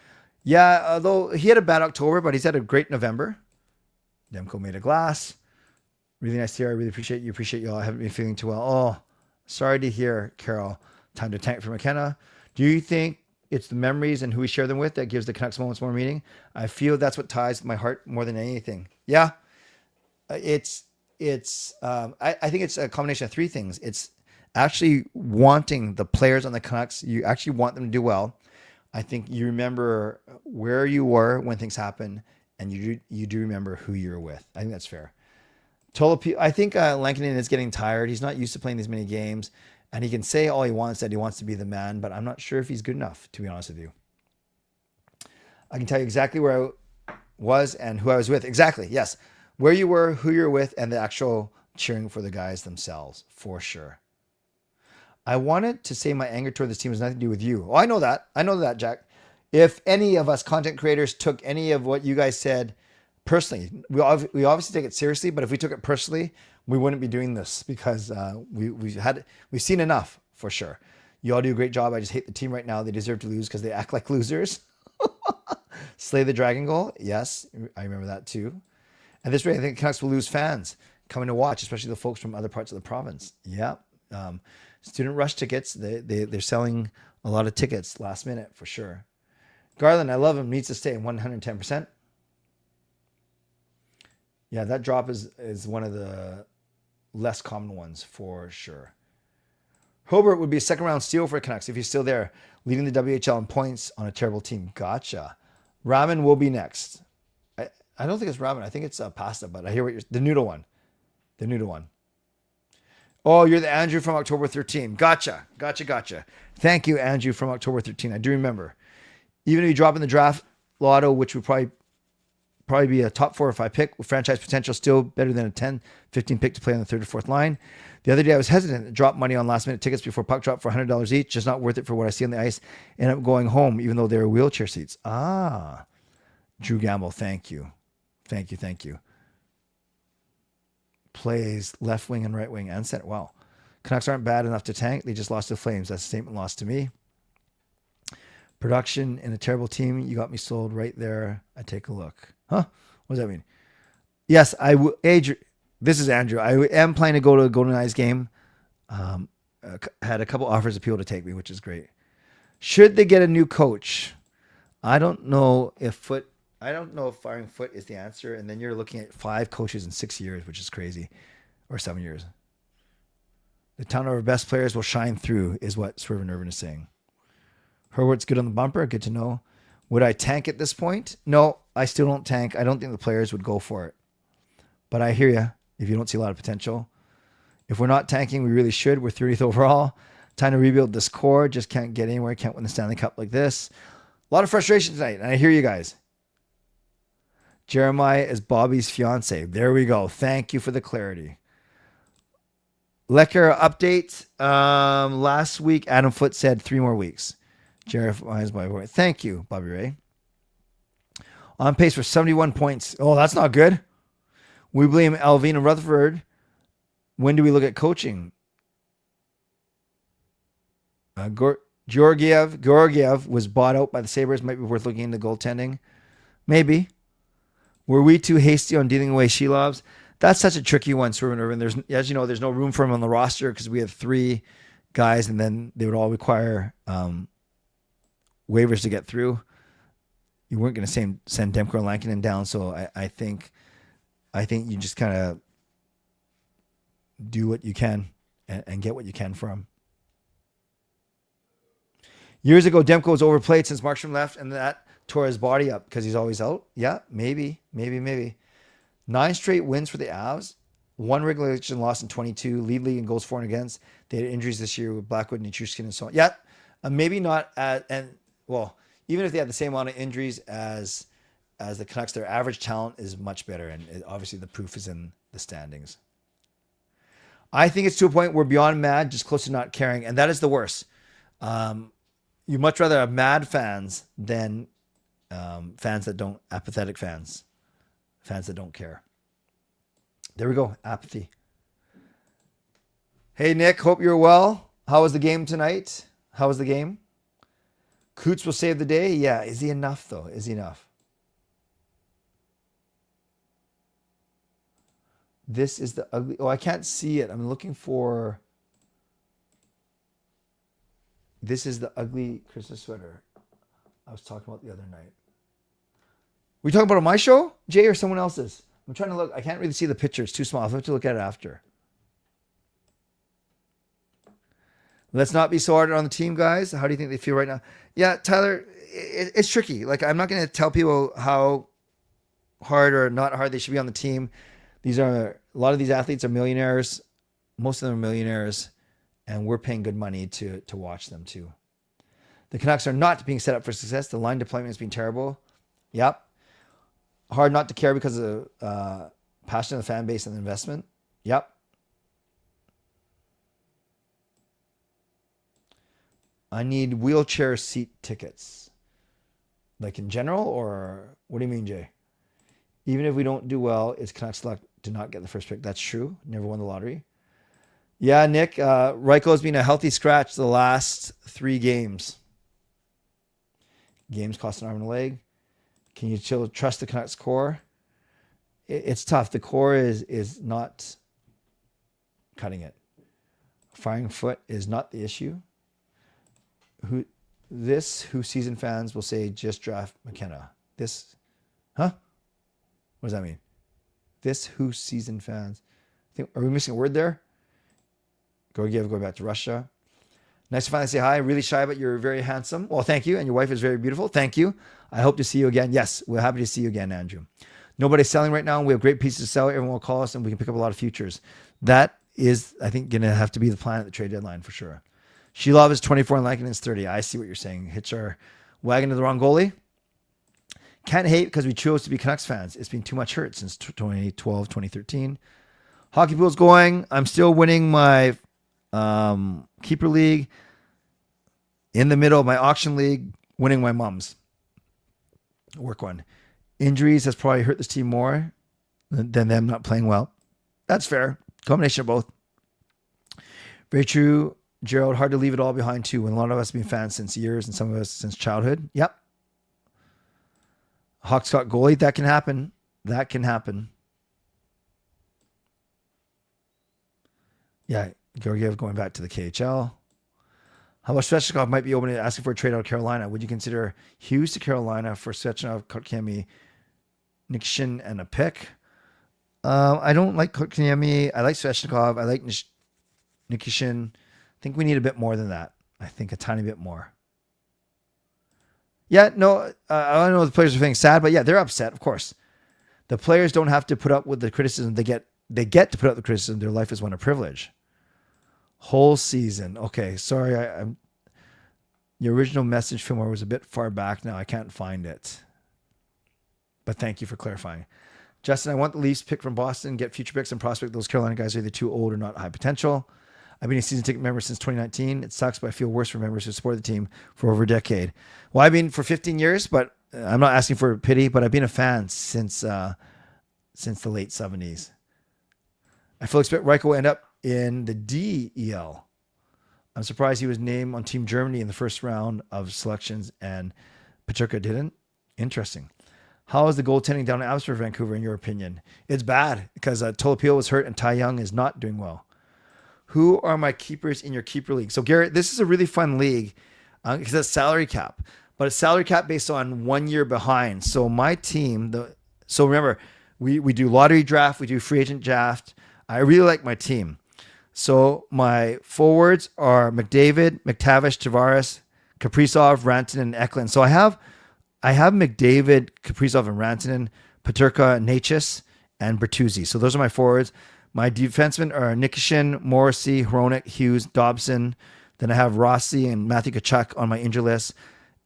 Yeah, although he had a bad October, but he's had a great November. Demko made of glass. Really nice to hear. I really appreciate you. Appreciate you all. I haven't been feeling too well. Oh, sorry to hear, Carol. Time to tank for McKenna. Do you think it's the memories and who we share them with that gives the Canucks moments more meaning? I feel that's what ties my heart more than anything. Yeah, I think it's a combination of 3 things. It's actually wanting the players on the Canucks. You actually want them to do well. I think you remember where you were when things happen, and you do remember who you were with. I think that's fair. I think Lankinen is getting tired. He's not used to playing these many games, and he can say all he wants that he wants to be the man, but I'm not sure if he's good enough, to be honest with you. I can tell you exactly where I was and who I was with. Exactly, yes. Where you were, who you're with, and the actual cheering for the guys themselves, for sure. I wanted to say my anger toward this team has nothing to do with you. Oh, I know that, Jack. If any of us content creators took any of what you guys said personally, we obviously take it seriously, but if we took it personally, we wouldn't be doing this because we've seen enough, for sure. You all do a great job. I just hate the team right now. They deserve to lose because they act like losers. Slay the Dragon goal. Yes, I remember that too. At this rate, I think Canucks will lose fans coming to watch, especially the folks from other parts of the province. Yeah. Student rush tickets. They're selling a lot of tickets last minute for sure. Garland, I love him. Needs to stay 110%. Yeah, that drop is one of the less common ones for sure. Hobart would be a second round steal for Canucks if he's still there, leading the WHL in points on a terrible team. Gotcha. Ramen will be next. I don't think it's ramen. I think it's pasta, but I hear what you're... The noodle one. The noodle one. Oh, you're the Andrew from October 13. Gotcha. Thank you, Andrew from October 13. I do remember. Even if you drop in the draft lotto, which would probably be a top 4 or 5 pick with franchise potential, still better than a 10, 15 pick to play on the 3rd or 4th line. The other day, I was hesitant to drop money on last minute tickets before puck drop for $100 each. Just not worth it for what I see on the ice. End up going home, even though they were wheelchair seats. Drew Gamble, thank you. Thank you. plays left wing and right wing and center. Wow. Canucks aren't bad enough to tank. They just lost to Flames. That's a statement lost to me. Production in a terrible team. You got me sold right there. I take a look. Huh? What does that mean? Yes, I will. This is Andrew. I am planning to go to a Golden Knights game. Had a couple offers of people to take me, which is great. Should they get a new coach? I don't know if firing Foot is the answer. And then you're looking at 5 coaches in 6 years, which is crazy, or 7 years. The talent of our best players will shine through, is what Swervin Yrvin is saying. Hurwitz's good on the bumper. Good to know. Would I tank at this point? No, I still don't tank. I don't think the players would go for it. But I hear you if you don't see a lot of potential. If we're not tanking, we really should. We're 30th overall. Time to rebuild this core. Just can't get anywhere. Can't win the Stanley Cup like this. A lot of frustration tonight, and I hear you guys. Jeremiah is Bobby's fiance. There we go. Thank you for the clarity. Lecker update. Last week, Adam Foote said 3 more weeks. Jeremiah's my boy. Thank you, Bobby Ray. On pace for 71 points. Oh, that's not good. We blame Alvin and Rutherford. When do we look at coaching? Georgiev was bought out by the Sabres. Might be worth looking into goaltending. Maybe. Were we too hasty on dealing away Shilovs? That's such a tricky one, Swervin Yrvin. There's, as you know, there's no room for him on the roster because we have 3 guys, and then they would all require waivers to get through. You weren't going to send Demko and Lankinen down, so I think you just kind of do what you can and get what you can from him. Years ago, Demko was overplayed since Markstrom left, and that tore his body up because he's always out. Yeah, maybe. 9 straight wins for the Avs. 1 regulation loss in 22. Lead league in goals for and against. They had injuries this year with Blackwood, Nichushkin, and so on. Yeah, maybe not even if they had the same amount of injuries as the Canucks, their average talent is much better, and obviously the proof is in the standings. I think it's to a point where beyond mad, just close to not caring, and that is the worst. You much rather have mad fans than fans that don't, apathetic fans that don't care. There we go, apathy. Hey, Nick, hope you're well. How was the game tonight? How was the game? Coots will save the day. Yeah, is he enough, though? Is he enough? This is the ugly... Oh, I can't see it. I'm looking for... This is the ugly Christmas sweater I was talking about the other night. Were you talking about on my show, Jay, or someone else's? I'm trying to look. I can't really see the picture. It's too small. I'll have to look at it after. Let's not be so hard on the team, guys. How do you think they feel right now? Yeah, Tyler, it's tricky. Like, I'm not going to tell people how hard or not hard they should be on the team. A lot of these athletes are millionaires. Most of them are millionaires, and we're paying good money to watch them too. The Canucks are not being set up for success. The line deployment has been terrible. Yep. Hard not to care because of passion of the fan base and the investment. Yep. I need wheelchair seat tickets. Like in general, or what do you mean, Jay? Even if we don't do well, it's Canucks luck to not get the first pick. That's true. Never won the lottery. Yeah, Nick, Reichel's been a healthy scratch the last 3 games. Games cost an arm and a leg. Can you still trust the Canucks core? It's tough. The core is not cutting it. Firing Foot is not the issue. Who season fans will say just draft McKenna. What does that mean? Who season fans? Are we missing a word there? Georgiev going back to Russia. Nice to finally say hi. Really shy, but you're very handsome. Well, thank you. And your wife is very beautiful. Thank you. I hope to see you again. Yes, we're happy to see you again, Andrew. Nobody's selling right now. We have great pieces to sell. Everyone will call us and we can pick up a lot of futures. That is, I think, going to have to be the plan at the trade deadline for sure. Shilov is 24 and Lankinen is 30. I see what you're saying. Hitch our wagon to the wrong goalie. Can't hate because we chose to be Canucks fans. It's been too much hurt since 2012, 2013. Hockey pool's going. I'm still winning my keeper league. In the middle of my auction league, winning my mom's. Work one. Injuries has probably hurt this team more than them not playing well. That's fair. Combination of both. Very true, Gerald. Hard to leave it all behind too. When a lot of us have been fans since years, and some of us since childhood. Yep. Hawks got goalie. That can happen. That can happen. Yeah, Georgiev going back to the KHL. How about Svechnikov might be open to asking for a trade out of Carolina? Would you consider Hughes to Carolina for Svechnikov, Kotkaniemi, Nikishin, and a pick? I don't like Kotkaniemi. I like Svechnikov. I like Nikishin. I think we need a bit more than that. I think a tiny bit more. Yeah, no, I don't know if the players are feeling sad, but yeah, they're upset, of course. The players don't have to put up with the criticism. They get to put up the criticism. Their life is one of privilege. Whole season. Okay, sorry. I'm. Your original message, Fillmore, was a bit far back now. I can't find it. But thank you for clarifying. Justin, I want the Leafs pick from Boston, get future picks and prospect. Those Carolina guys are either too old or not high potential. I've been a season ticket member since 2019. It sucks, but I feel worse for members who support the team for over a decade. Well, I've been for 15 years, but I'm not asking for pity, but I've been a fan since the late 70s. I fully expect Reichel will end up in the DEL. I'm surprised he was named on Team Germany in the first round of selections and Paterka didn't. Interesting. How is the goaltending down in Abbotsford, Vancouver, in your opinion? It's bad because Tolopilo was hurt and Ty Young is not doing well. Who are my keepers in your keeper league? So, Garrett, this is a really fun league because it's salary cap, but it's salary cap based on 1 year behind. So my team, so remember, we do lottery draft, we do free agent draft. I really like my team. So my forwards are McDavid, McTavish, Tavares, Kaprizov, Rantanen, and Eklund. So I have McDavid, Kaprizov, and Rantanen, Paterka, Necas, and Bertuzzi. So those are my forwards. My defensemen are Nikishin, Morrissey, Hronik, Hughes, Dobson. Then I have Rossi and Matthew Tkachuk on my injury list.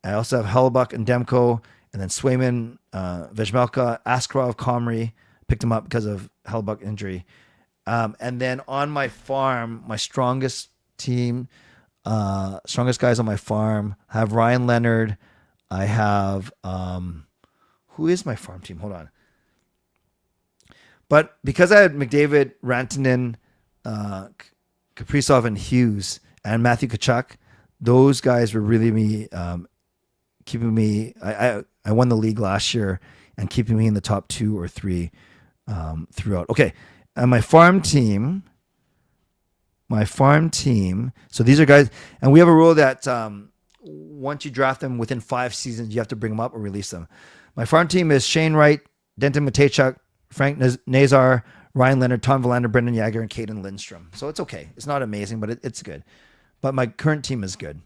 I also have Hellebuck and Demko, and then Swayman, Vejmelka, Askarov, Comrie. Picked him up because of Hellebuck injury. And then on my farm, my strongest team, strongest guys on my farm, I have Ryan Leonard. I have, who is my farm team? Hold on. But because I had McDavid, Rantanen, Kaprizov, and Hughes, and Matthew Tkachuk, those guys were really keeping me. I won the league last year and keeping me in the top 2 or 3 throughout. Okay, and my farm team. So these are guys, and we have a rule that once you draft them within 5 seasons, you have to bring them up or release them. My farm team is Shane Wright, Denton Matejchuk, Frank Nazar, Ryan Leonard, Tom Verlander, Brendan Yager, and Caden Lindstrom. So it's okay. It's not amazing, but it's good. But my current team is good.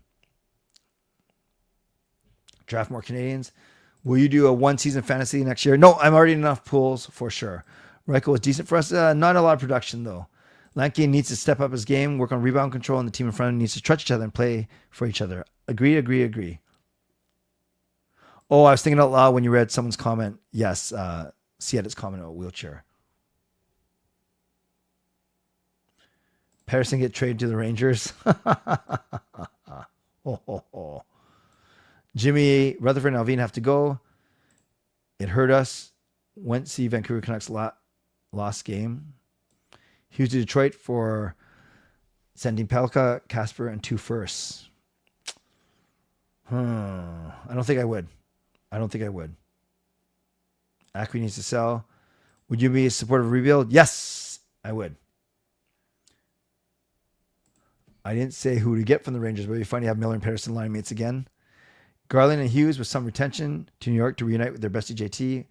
Draft more Canadians. Will you do a 1-season fantasy next year? No, I'm already in enough pools for sure. Reichel was decent for us. Not a lot of production, though. Lanky needs to step up his game, work on rebound control, and the team in front of him needs to trust each other and play for each other. Agree. Oh, I was thinking out loud when you read someone's comment. Yes, Seattle's comment about wheelchair. Patterson get traded to the Rangers. Jimmy, Rutherford, and Alvin have to go. It hurt us. Went to see Vancouver Canucks lost game. Hughes to Detroit for sending Pelka, Casper, and 2 firsts. I don't think I would. Acme needs to sell. Would you be a supporter of rebuild? Yes, I would. I didn't say who to get from the Rangers, but it'd be funny to have Miller and Patterson line mates again. Garland and Hughes with some retention to New York to reunite with their bestie JT.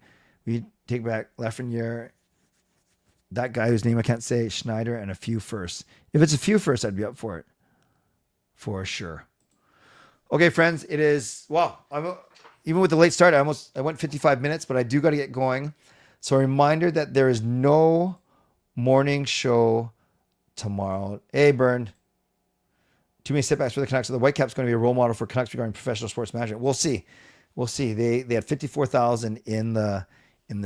We take back Lafreniere, that guy whose name I can't say, Schneider, and a few firsts. If it's a few firsts, I'd be up for it. For sure. Okay, friends, it is, even with the late start, I went 55 minutes, but I do got to get going. So a reminder that there is no morning show tomorrow. Hey, Bern. Too many setbacks for the Canucks. So the Whitecaps going to be a role model for Canucks regarding professional sports management. We'll see. They had 54,000 in the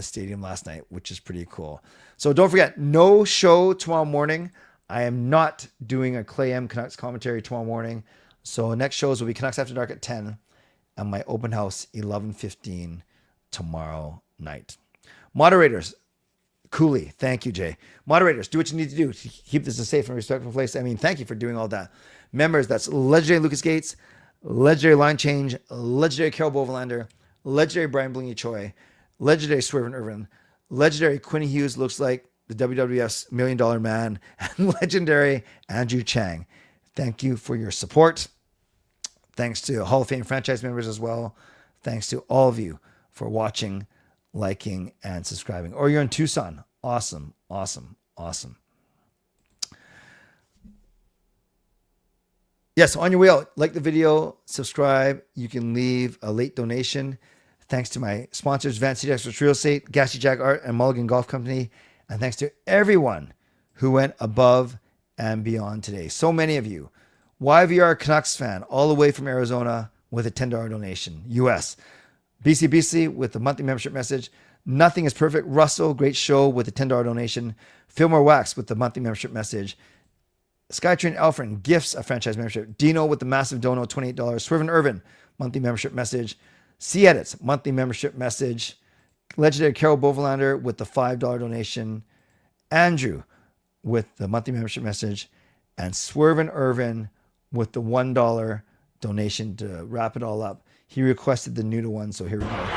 stadium last night, which is pretty cool. So don't forget, no show tomorrow morning. I am not doing a Clay M Canucks commentary tomorrow morning. So next shows will be Canucks After Dark at 10 and my open house 11:15 tomorrow night. Moderators, Cooley. Thank you, Jay. Moderators, do what you need to do to keep this a safe and respectful place. I mean, thank you for doing all that. Members, that's legendary Lucas Gates, legendary Line Change, legendary Carol Bovenlander, legendary Brian Blingy Choi, legendary Swervin Yrvin, legendary Quinn Hughes, looks like the WWF's $1 Million Man, and legendary Andrew Chang. Thank you for your support. Thanks to Hall of Fame franchise members as well. Thanks to all of you for watching, liking, and subscribing. Or you're in Tucson. Awesome, awesome, awesome. Yes, on your way out, like the video, subscribe. You can leave a late donation. Thanks to my sponsors, Vancouver Canucks Real Estate, Gassy Jack Art, and Mulligan Golf Company. And thanks to everyone who went above and beyond today. So many of you. YVR Canucks fan all the way from Arizona with a $10 donation. US. BCBC with the monthly membership message. Nothing is perfect. Russell, great show with a $10 donation. Fillmore Wax with the monthly membership message. Skytrain Alfred gifts a franchise membership. Dino with the massive dono, $28. Swervin Yrvin, monthly membership message. C Edits, monthly membership message. Legendary Carol Bovenlander with the $5 donation. Andrew with the monthly membership message. And Swervin Yrvin with the $1 donation to wrap it all up. He requested the new to one, so here we go.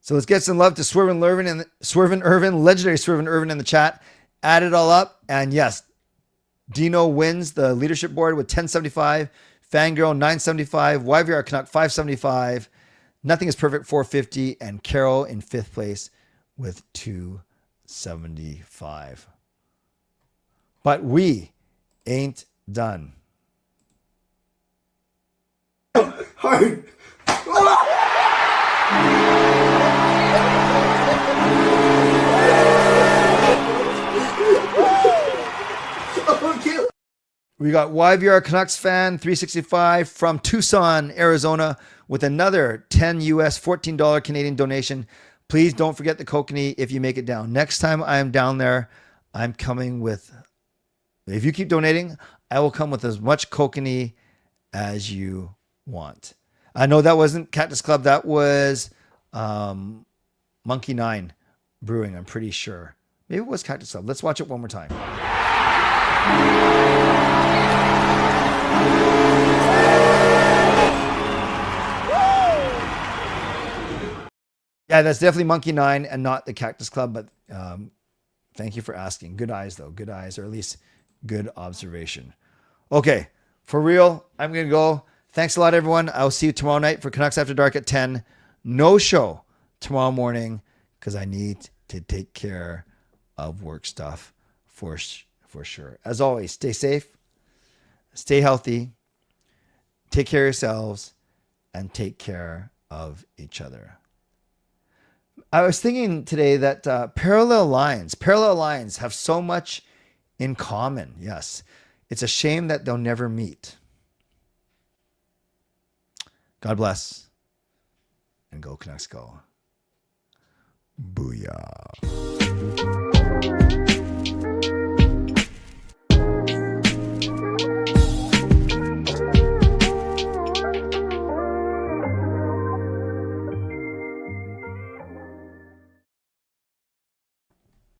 So let's get some love to Swervin Yrvin, legendary Swervin Yrvin in the chat. Add it all up, and yes, Dino wins the leadership board with 1075, Fangirl 975, YVR Canuck 575, Nothing is Perfect 450, and Carol in 5th place with 275. But we ain't done. Hard. We got YVR Canucks fan 365 from Tucson, Arizona, with another 10 US, $14 Canadian donation. Please don't forget the kokanee if you make it down. Next time I am down there, I'm coming with, if you keep donating, I will come with as much kokanee as you want. I know that wasn't Cactus Club. That was Monkey 9 Brewing, I'm pretty sure. Maybe it was Cactus Club. Let's watch it one more time. Yeah, that's definitely Monkey 9 and not the Cactus Club, but thank you for asking. Good eyes, though. Good eyes, or at least good observation. Okay, for real, I'm going to go. Thanks a lot, everyone. I'll see you tomorrow night for Canucks After Dark at 10. No show tomorrow morning because I need to take care of work stuff for sure. As always, stay safe, stay healthy, take care of yourselves, and take care of each other. I was thinking today that parallel lines have so much in common. Yes. It's a shame that they'll never meet. God bless. And go Canucks go. Booyah.